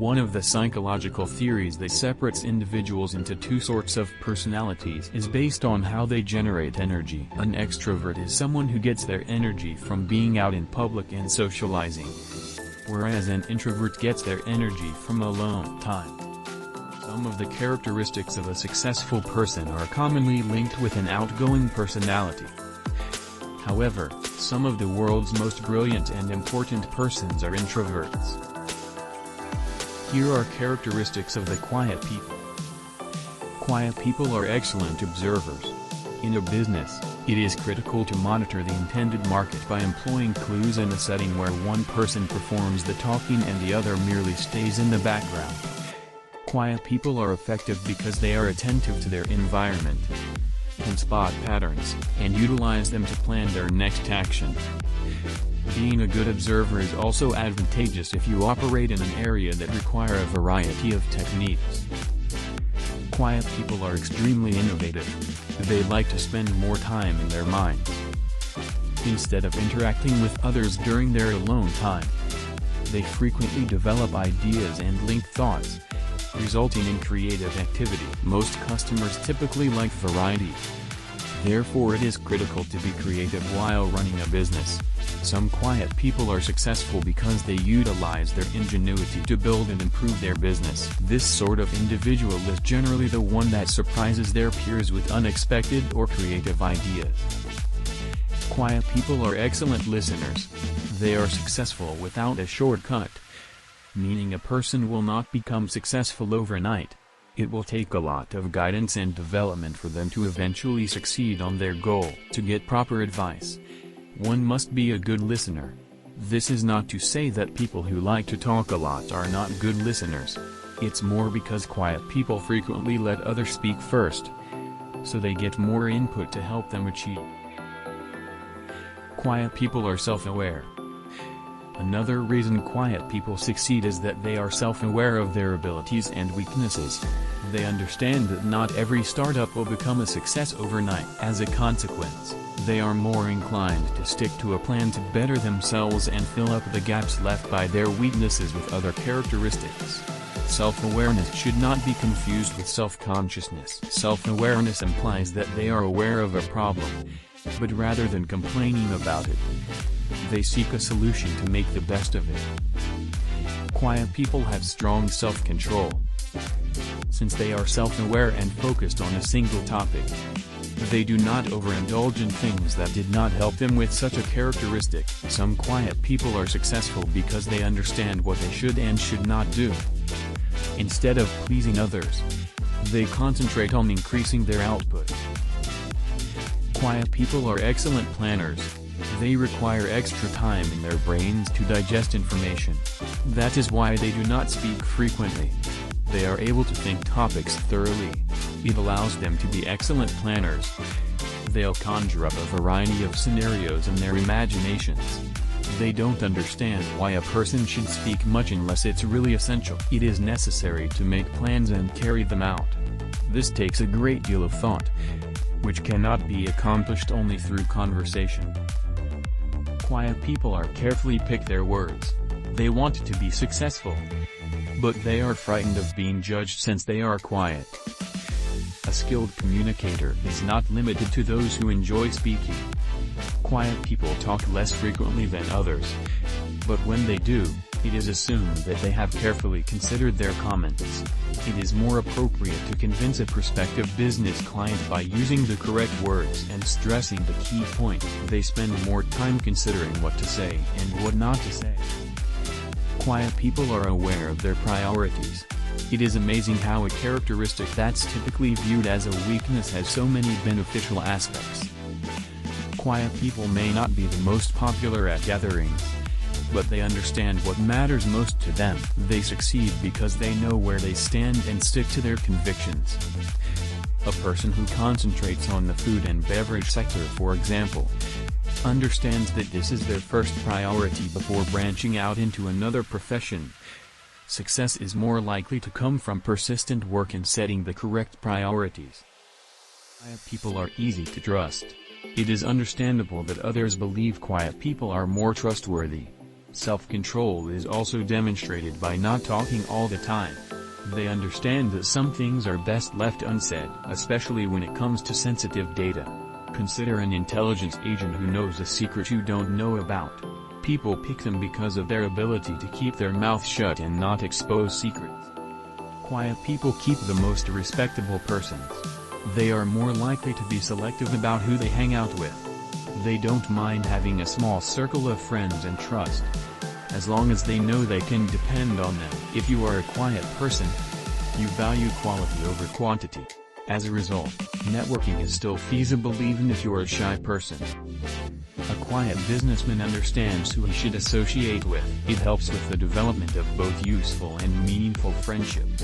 One of the psychological theories that separates individuals into two sorts of personalities is based on how they generate energy. An extrovert is someone who gets their energy from being out in public and socializing, whereas an introvert gets their energy from alone time. Some of the characteristics of a successful person are commonly linked with an outgoing personality. However, some of the world's most brilliant and important persons are introverts. Here are characteristics of the quiet people. Quiet people are excellent observers. In a business, it is critical to monitor the intended market by employing clues in a setting where one person performs the talking and the other merely stays in the background. Quiet people are effective because they are attentive to their environment, can spot patterns, and utilize them to plan their next action. Being a good observer is also advantageous if you operate in an area that require a variety of techniques. Quiet people are extremely innovative. They like to spend more time in their minds, instead of interacting with others during their alone time. They frequently develop ideas and link thoughts, resulting in creative activity. Most customers typically like variety. Therefore, it is critical to be creative while running a business. Some quiet people are successful because they utilize their ingenuity to build and improve their business. This sort of individual is generally the one that surprises their peers with unexpected or creative ideas. Quiet people are excellent listeners. They are successful without a shortcut, meaning a person will not become successful overnight. It will take a lot of guidance and development for them to eventually succeed on their goal. To get proper advice, one must be a good listener. This is not to say that people who like to talk a lot are not good listeners. It's more because quiet people frequently let others speak first, so they get more input to help them achieve. Quiet people are self-aware. Another reason quiet people succeed is that they are self-aware of their abilities and weaknesses. They understand that not every startup will become a success overnight. As a consequence, they are more inclined to stick to a plan to better themselves and fill up the gaps left by their weaknesses with other characteristics. Self-awareness should not be confused with self-consciousness. Self-awareness implies that they are aware of a problem, but rather than complaining about it, they seek a solution to make the best of it. Quiet people have strong self-control. Since they are self-aware and focused on a single topic, they do not overindulge in things that did not help them with such a characteristic. Some quiet people are successful because they understand what they should and should not do. Instead of pleasing others, they concentrate on increasing their output. Quiet people are excellent planners. They require extra time in their brains to digest information. That is why they do not speak frequently. They are able to think topics thoroughly. It allows them to be excellent planners. They'll conjure up a variety of scenarios in their imaginations. They don't understand why a person should speak much unless it's really essential. It is necessary to make plans and carry them out. This takes a great deal of thought, which cannot be accomplished only through conversation. Quiet people are carefully pick their words. They want to be successful, but they are frightened of being judged since they are quiet. A skilled communicator is not limited to those who enjoy speaking. Quiet people talk less frequently than others, but when they do, it is assumed that they have carefully considered their comments. It is more appropriate to convince a prospective business client by using the correct words and stressing the key point. They spend more time considering what to say and what not to say. Quiet people are aware of their priorities. It is amazing how a characteristic that's typically viewed as a weakness has so many beneficial aspects. Quiet people may not be the most popular at gatherings, but they understand what matters most to them. They succeed because they know where they stand and stick to their convictions. A person who concentrates on the food and beverage sector, for example, understands that this is their first priority before branching out into another profession. Success is more likely to come from persistent work in setting the correct priorities. Quiet people are easy to trust. It is understandable that others believe quiet people are more trustworthy. Self-control is also demonstrated by not talking all the time. They understand that some things are best left unsaid, especially when it comes to sensitive data. Consider an intelligence agent who knows a secret you don't know about. People pick them because of their ability to keep their mouth shut and not expose secrets. Quiet people keep the most respectable persons. They are more likely to be selective about who they hang out with. They don't mind having a small circle of friends and trust, as long as they know they can depend on them. If you are a quiet person, you value quality over quantity. As a result, networking is still feasible even if you're a shy person. A quiet businessman understands who he should associate with. It helps with the development of both useful and meaningful friendships.